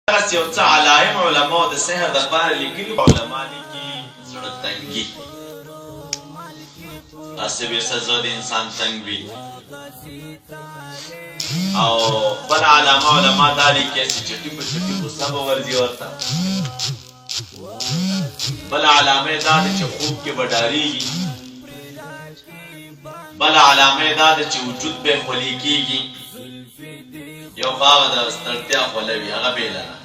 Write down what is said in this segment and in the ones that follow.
دغسې یو څه علایم علماو د سحر دپاره لیکلي علما لیکي زړه تنګي هسې بې سزا د انسان تنګ وي او بله علامه علما دا لیکي چې چټي په چټي غصه به ورځي ورته بله علامه یې دا ده چې خوب کې به ډارېږي بله علامه یې دا ده چې وجود به یې خولې کېږي یو خو هغه د ستړتیا خوله وي هغه بېله ده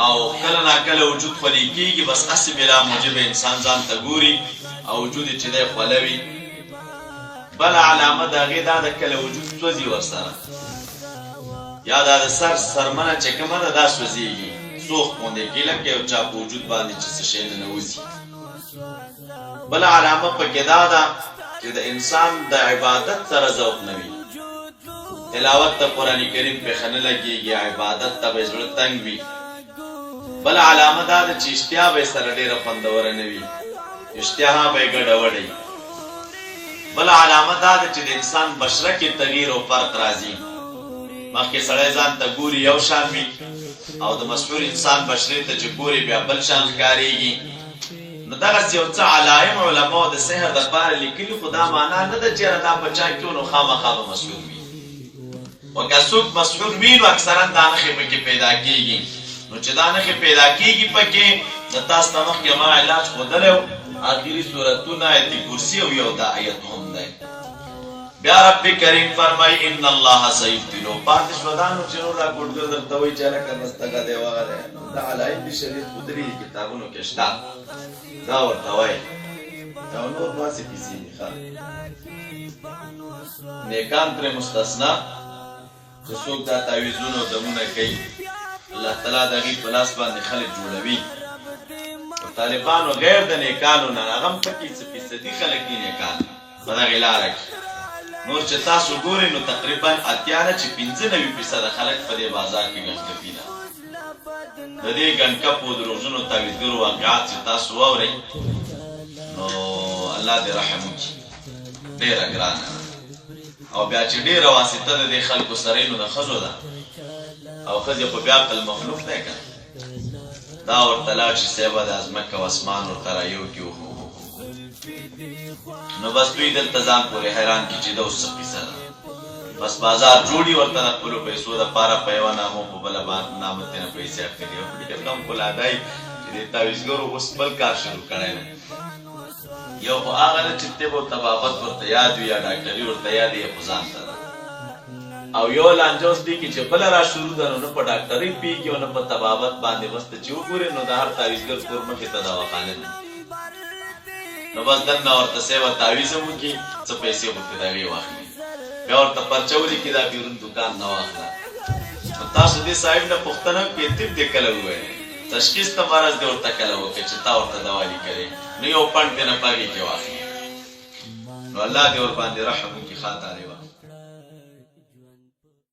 او کله ناکله وجود خولې کېږي بس هسې بلا موجبه انسان ځان ته ګوري او وجود یې چې دی خوله وي بله علامه د هغې دا ده کله وجود سوځي ورسره یا دا د سر سرمنه چې کومه ده دا سوځېږي سوخ غوندې کېږي لکه یو چا په وجود باندې چې څه شی ننوځي بله علامه پکې دا ده چې د انسان د عبادت سره ذوق نه وي تلاوت ته قرآن کریم پېښه نه لګېږي عبادت ته به زړه تنګ وي بله علامه دا ده چې اشتها به یې سره ډېره خوندوره نه وي اشتها به یې ګډوډی بله علامه دا ده چې د انسان بشره کې تغییر او فرق راځي مخکې سړی ځان ته ګوري یو شان وي او د مسحور انسان بشرې ته چې ګوري بیا بل شان ښکارېږي نو دغسې یو څه علایم علماو د سحر دپاره لیکلي خو دا معنا نه ده چې دا په چا کې نو خامخا به مسحور وي و که څوک مسحور وي نو اکثرا دا نښې پکې پیدا کېږي نو چې دا نښې پیدا کېږي پکې د تاسو ته مخکې ما علاج ښودلی و آخري صورتونه آیت کرسي او یو دا آیت هم دی بیا رب کریم فرمایي ان الله سیفتنو پاتې شوه دا نو چې نور را ګوډګر درته وایي چې هلکه مستګه دی وغه دی دا علایم د شریعت خو درې کتابونو کې شته دا ورته وایي او نور باسې کیسې دي ښه نیکان پرې مستثنا چې څوک دا تعویضونه او دمونه کوي الله تعالی د هغې په لاس باندې خلک جوړوي او طالبانو غیر د نیکانو نه هغه هم پکې څه فیصدي خلک دي نیکان په دغې لاره کې نور چې تاسو ګورئ نو تقریبا اتیا نه چې 95% خلک په دې بازار کې ګنکپي ده د دې ګنکپو دروغجنو تعویضګرو واقعات چې تاسو واورئ نو الله دې رحم وکړي ډېره ګرانه او بیا چې ډېره واسطه د دې خلکو سره نو د ښځو ده او ښځې خو بیا عقل مخلوق دی که دا ورته لاړ شي صیبه د ځمکه او اسمان ورته رایو کړي نو بس دوی دلته ځان پورې حیران کړي چې دا اوس څه قیصه ده بس بازار جوړي ورته د خپلو پیسو دپاره په یوه نامو په بله نامه ترېنه پیسې اخلي او ډېر غم فولادی چې دې تعویضګرو اوس بل کار شروع کړی دی یو خو هغه ده چې طب او طبابت ورته یاد وي یا ډاکټري ورته یاد یې خو ځان ته ده او یو لانجه اوس دی چې بله را شروع ده نو نه په ډاکټرۍ پوهېږي او نه په طبابت باندې بس ته چې وګورې نو د هر تعویضګر کور مخې ته دواخانه ده نو بس دننه ورته صیبه تعویض هم وکړي څه پیسې خو ترې د هغې واخلي بیا ورته پرچه ولیکي دا بیرون دوکان نه واخله نو تاسو دې صاحب نه پوښتنه وکړئ طب دې کله وویلی تشخیص ته مرض دې ورته کله وکړي چې تا ورته دوا لیکلې نو یو پڼ دې نه په هغې کې واخلي نو الله دې ورباندې رحم وکړي ښه طالبه